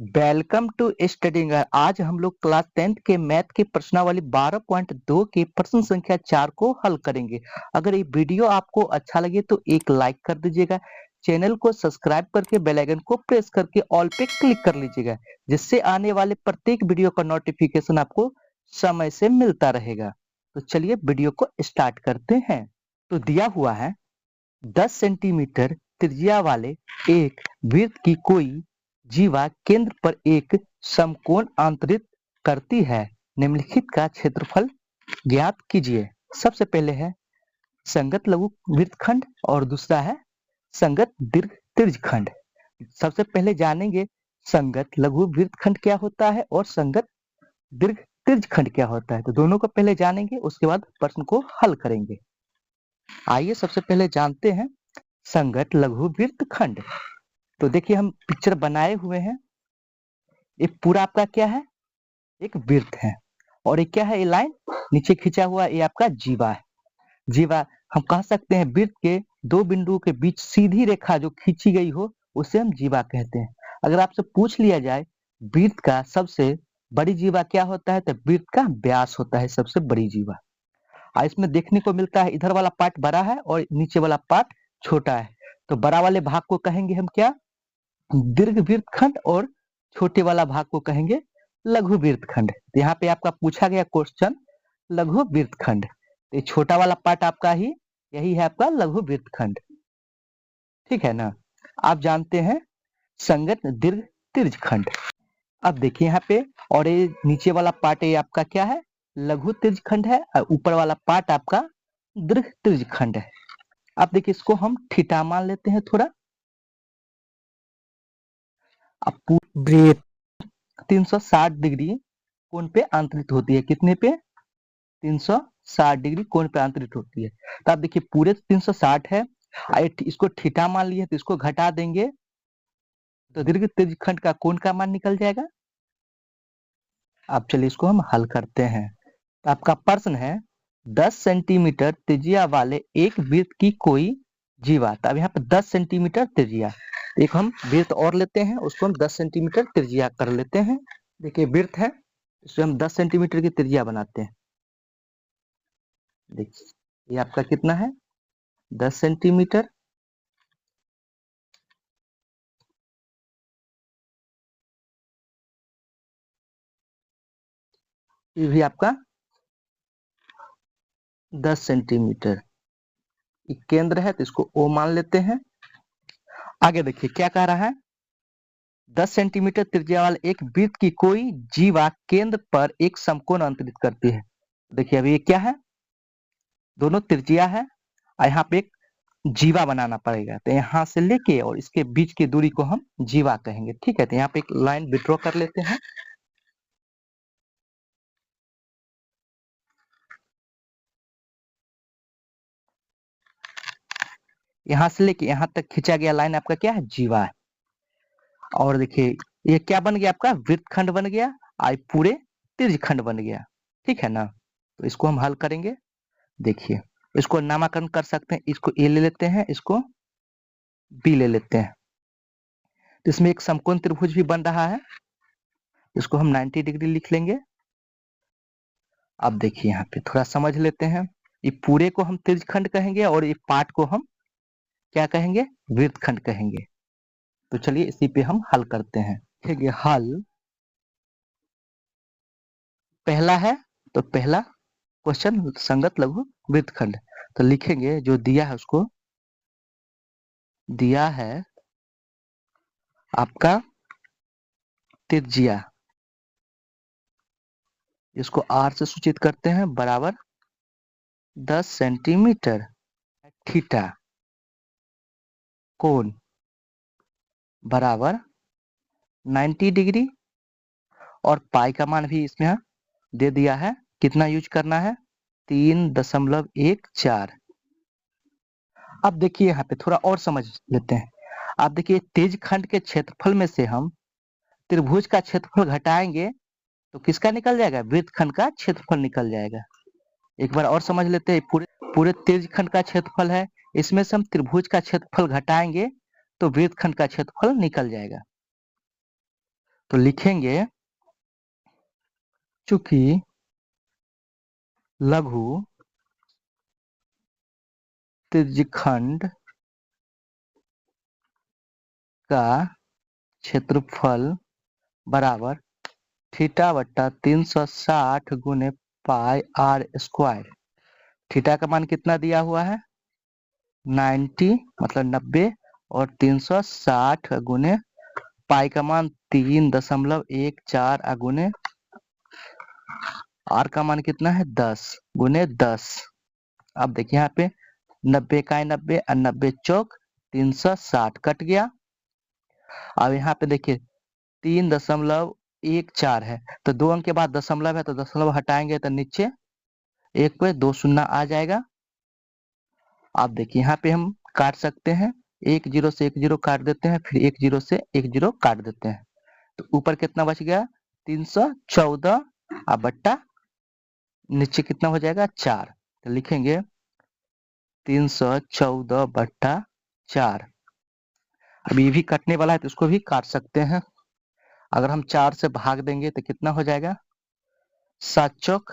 Welcome to स्टडीगर। आज हम लोग क्लास 10th के मैथ की प्रश्नावली 12.2 की प्रश्न संख्या 4 को हल करेंगे। अगर ये वीडियो आपको अच्छा लगे तो एक लाइक कर दीजिएगा, चैनल को सब्सक्राइब करके बेल आइकन को प्रेस करके ऑल पे क्लिक कर लीजिएगा, जिससे आने वाले प्रत्येक वीडियो का नोटिफिकेशन आपको समय से मिलता रहेगा। तो चलिए वीडियो को स्टार्ट करते हैं। तो दिया हुआ है 10 सेंटीमीटर त्रिज्या वाले एक वृत्त की कोई जीवा केंद्र पर एक समकोण अंतरित करती है। निम्नलिखित का क्षेत्रफल ज्ञात कीजिए। सबसे पहले है संगत लघु वृत्तखंड और दूसरा है संगत दीर्घ त्रिज्यखंड। सबसे पहले जानेंगे संगत लघु वृत्तखंड क्या होता है और संगत दीर्घ त्रिज्यखंड क्या होता है। तो दोनों को पहले जानेंगे, उसके बाद प्रश्न को हल करेंगे। आइए सबसे पहले जानते हैं संगत लघु वृत्तखंड। तो देखिए हम पिक्चर बनाए हुए हैं। ये पूरा आपका क्या है, एक वृत्त है, और ये क्या है, ये लाइन नीचे खींचा हुआ ये आपका जीवा है। जीवा हम कह सकते हैं वृत्त के दो बिंदुओं के बीच सीधी रेखा जो खींची गई हो उसे हम जीवा कहते हैं। अगर आपसे पूछ लिया जाए वृत्त का सबसे बड़ी जीवा क्या होता है, तो वृत्त का व्यास होता है सबसे बड़ी जीवा। इसमें देखने को मिलता है इधर वाला पार्ट बड़ा है और नीचे वाला पार्ट छोटा है। तो बड़ा वाले भाग को कहेंगे हम क्या, दीर्घ वृत्तखंड, और छोटे वाला भाग को कहेंगे लघु वृत्तखंड। तो यहाँ पे आपका पूछा गया क्वेश्चन लघु वृत्तखंड, ये छोटा वाला पार्ट आपका ही यही है आपका लघु वृत्तखंड, ठीक है ना। आप जानते हैं संगत दीर्घ त्रिज्यखंड। अब देखिए यहाँ पे, और ये नीचे वाला पार्ट ये आपका क्या है, लघु त्रिज्यखंड है, और ऊपर वाला पार्ट आपका दीर्घ त्रिज्यखंड है। अब देखिए इसको हम थीटा मान लेते हैं थोड़ा। अब वृत्त 360 डिग्री कोण पे अंतरित होती है। कितने पे, 360 डिग्री कोण पे अंतरित होती है। तो आप देखिए पूरे 360 है, इसको थीटा मान लिए तो इसको घटा देंगे तो दीर्घ त्रिज्यखंड का कोण का मान निकल जाएगा। अब चलिए इसको हम हल करते हैं। तो आपका प्रश्न है 10 सेंटीमीटर त्रिज्या वाले एक वृत्त की कोई जीवा। तो अब यहाँ पे 10 सेंटीमीटर त्रिज्या, एक हम वृत्त और लेते हैं, उसको हम 10 सेंटीमीटर त्रिज्या कर लेते हैं। देखिए वृत्त है, इसमें हम 10 सेंटीमीटर की त्रिज्या बनाते हैं। देखिए ये आपका कितना है, 10 सेंटीमीटर। ये भी आपका 10 सेंटीमीटर। ये केंद्र है तो इसको O मान लेते हैं। आगे देखिए क्या कह रहा है, 10 सेंटीमीटर त्रिज्या वाले एक वृत्त की कोई जीवा केंद्र पर एक समकोण अंतरित करती है। देखिए अभी ये क्या है, दोनों त्रिज्या है, और यहाँ पे एक जीवा बनाना पड़ेगा। तो यहाँ से लेके और इसके बीच की दूरी को हम जीवा कहेंगे, ठीक है। तो यहाँ पे एक लाइन विड्रॉ कर लेते हैं। यहाँ से लेके यहाँ तक खींचा गया लाइन आपका क्या है, जीवा है। और देखिए ये क्या बन गया, आपका वृत्तखंड बन गया, आई पूरे त्रिज्यखंड बन गया, ठीक है ना। तो इसको हम हल करेंगे। देखिए इसको नामकरण कर सकते हैं, इसको ए ले लेते हैं, इसको बी ले लेते हैं। तो इसमें एक समकोण त्रिभुज भी बन रहा है, इसको हम 90 डिग्री लिख लेंगे। अब देखिए यहाँ पे थोड़ा समझ लेते हैं, ये पूरे को हम त्रिज्यखंड कहेंगे और ये पार्ट को हम क्या कहेंगे, वृत्तखंड कहेंगे। तो चलिए इसी पे हम हल करते हैं। ठीक है, हल पहला है, तो पहला क्वेश्चन संगत लघु वृत्तखंड। तो लिखेंगे जो दिया है उसको, दिया है आपका त्रिज्या, इसको R से सूचित करते हैं, बराबर 10 सेंटीमीटर, थीटा कोण बराबर 90 डिग्री, और पाई का मान भी इसमें दे दिया है, कितना यूज करना है, 3.14। अब देखिए यहाँ पे थोड़ा और समझ लेते हैं। आप देखिए त्रिज्यखंड के क्षेत्रफल में से हम त्रिभुज का क्षेत्रफल घटाएंगे तो किसका निकल जाएगा, वृत्तखंड का क्षेत्रफल निकल जाएगा। एक बार और समझ लेते हैं, पूरे पूरे त्रिज्यखंड का क्षेत्रफल है, इसमें से हम त्रिभुज का क्षेत्रफल घटाएंगे तो वृत्तखंड का क्षेत्रफल निकल जाएगा। तो लिखेंगे चूंकि लघु त्रिज्यखंड का क्षेत्रफल बराबर थीटा बट्टा 360 गुने पाई आर स्क्वायर। थीटा का मान कितना दिया हुआ है 90 मतलब 90 और 360 गुने पाई का मान 3.14 गुने आर का मान कितना है 10 गुने 10। अब देखिए यहाँ पे 90 का है 90 और 90 चौक 360 कट गया। अब यहाँ पे देखिए 3.14 है तो 2 अंक के बाद दशमलव है तो दशमलव हटाएंगे तो नीचे एक पे 2 शून्य आ जाएगा। आप देखिए यहाँ पे हम काट सकते हैं 1 0 से 1 0 काट देते हैं फिर 1 0 से 1 0 काट देते हैं तो ऊपर कितना बच गया 314 अब बट्टा नीचे कितना हो जाएगा 4 तो लिखेंगे 314 बट्टा 4। अब ये भी कटने वाला है तो इसको भी काट सकते हैं। अगर हम 4 से भाग देंगे तो कितना हो जाएगा 7 चौक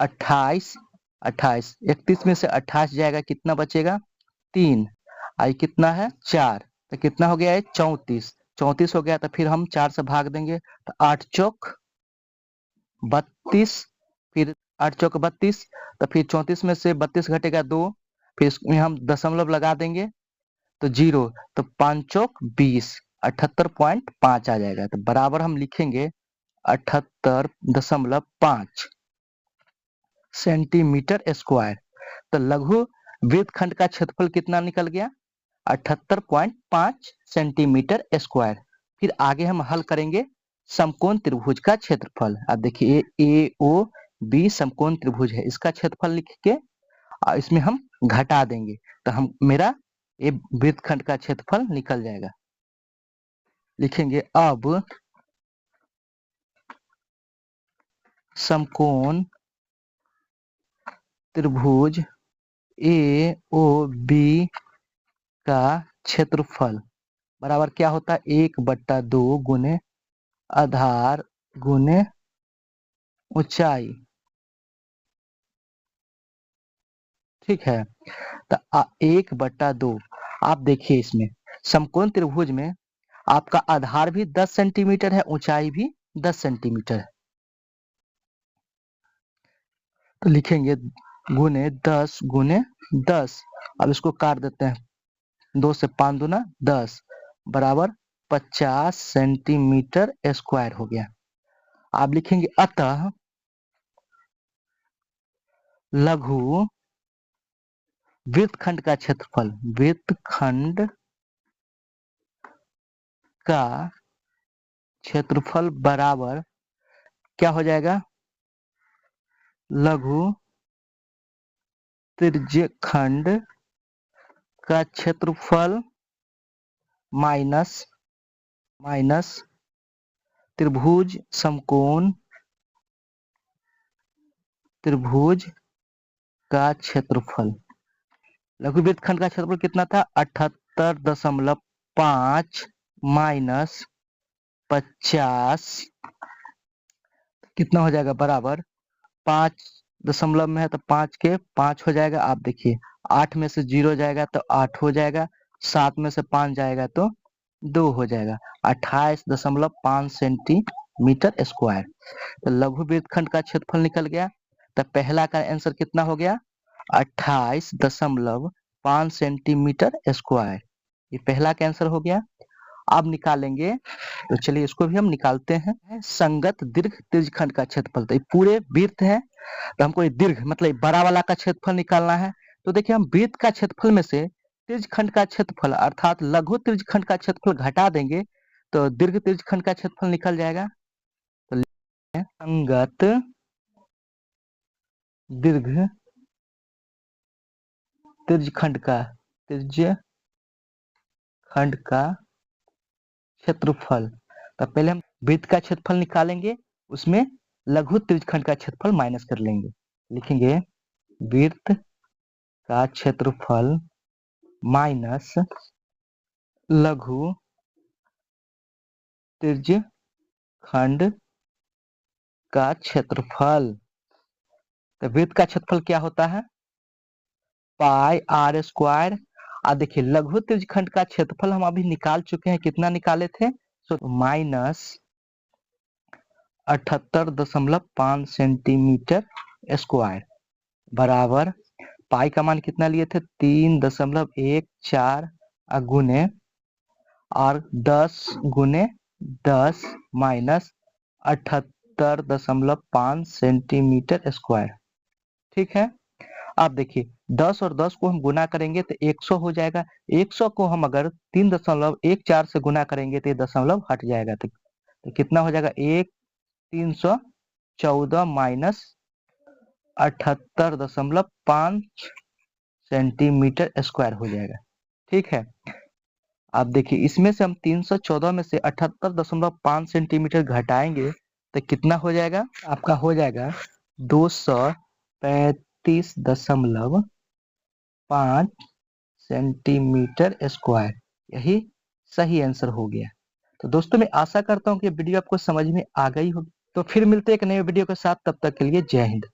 28 28 31 में से 28 जाएगा कितना बचेगा 3 आई कितना है 4 तो कितना हो गया है 34 34 हो गया तो फिर हम 4 से भाग देंगे तो 8 चौक 32 फिर 8 चौक 32 तो फिर 34 में से 32 घटेगा 2 फिर इसमें हम दशमलव लगा देंगे तो 0 तो 5 चौक 20 78.5 आ जाएगा तो बराबर हम लिखेंगे 78.5 सेंटीमीटर स्क्वायर। तो लघु वृत्तखंड का क्षेत्रफल कितना निकल गया 78.5 सेंटीमीटर स्क्वायर। फिर आगे हम हल करेंगे समकोण त्रिभुज का क्षेत्रफल। अब देखिए ए ओ बी समकोण त्रिभुज है इसका क्षेत्रफल लिख के इसमें हम घटा देंगे तो हम मेरा ये वृत्तखंड का क्षेत्रफल निकल जाएगा। लिखेंगे अब समकोण त्रिभुज ए ओ बी का क्षेत्रफल बराबर क्या होता है 1/2 गुने आधार गुने ऊंचाई। ठीक है तो 1/2 आप देखिए इसमें समकोण त्रिभुज में आपका आधार भी 10 सेंटीमीटर है ऊंचाई भी 10 सेंटीमीटर है तो लिखेंगे गुने 10 गुने 10। अब इसको काट देते हैं 2 से 5 दूना 10 बराबर 50 सेंटीमीटर स्क्वायर हो गया। आप लिखेंगे अतः लघु वृत्तखंड का क्षेत्रफल वृत्तखंड का क्षेत्रफल बराबर क्या हो जाएगा लघु त्रिज्यखंड का क्षेत्रफल माइनस त्रिभुज समकोण त्रिभुज का क्षेत्रफल। लघु वृत्तखंड का क्षेत्रफल कितना था 78.5 माइनस 50 कितना हो जाएगा बराबर 5 दशमलव में है तो 5 के 5 हो जाएगा। आप देखिए 8 में से 0 जाएगा तो 8 हो जाएगा 7 में से 5 जाएगा तो 2 हो जाएगा 28.5 सेंटीमीटर स्क्वायर। तो लघु वृत्तखंड का क्षेत्रफल निकल गया। तो पहला का आंसर कितना हो गया 28.5 सेंटीमीटर स्क्वायर। ये पहला का आंसर हो गया। अब निकालेंगे तो चलिए इसको भी हम निकालते हैं संगत दीर्घ त्रिज्यखंड का क्षेत्रफल। तो ये पूरे वृत्त है तो हमको ये दीर्घ मतलब बड़ा वाला का क्षेत्रफल निकालना है। तो देखिए हम वृत्त का क्षेत्रफल में से त्रिज्यखंड का क्षेत्रफल अर्थात लघु त्रिज्यखंड का क्षेत्रफल घटा देंगे तो दीर्घ त्रिज्यखंड का क्षेत्रफल निकल जाएगा। तो संगत दीर्घ त्रिज्यखंड का क्षेत्रफल। तो पहले हम वृत्त का क्षेत्रफल निकालेंगे उसमें लघु त्रिज्यखंड का क्षेत्रफल माइनस कर लेंगे। लिखेंगे वृत्त का क्षेत्रफल माइनस लघु त्रिज्य खंड का क्षेत्रफल। तो वृत्त का क्षेत्रफल क्या होता है? पाई आर स्क्वायर। देखिए लघु त्रिज्यखंड का क्षेत्रफल हम अभी निकाल चुके हैं, कितना निकाले थे? माइनस 78.5 सेंटीमीटर स्क्वायर बराबर पाई का मान कितना लिए थे? 3.14 गुने और 10 गुने 10 माइनस 78.5 सेंटीमीटर स्क्वायर। ठीक है, अब देखिए 10 और 10 को हम गुना करेंगे तो 100 हो जाएगा। 100 को हम अगर 3.14 से गुना करेंगे तो ये दशमलव हट जाएगा, तो कितना हो जाएगा? 314 माइनस 78.5 सेंटीमीटर स्क्वायर हो जाएगा। ठीक है, अब देखिए इसमें से हम 314 में से 78.5 सेंटीमीटर घटाएंगे तो कितना हो जाएगा? आपका हो जाएगा 235.5 सेंटीमीटर स्क्वायर। यही सही आंसर हो गया। तो दोस्तों मैं आशा करता हूँ कि वीडियो आपको समझ में आ गई होगी। तो फिर मिलते हैं एक नए वीडियो के साथ, तब तक के लिए जय हिंद।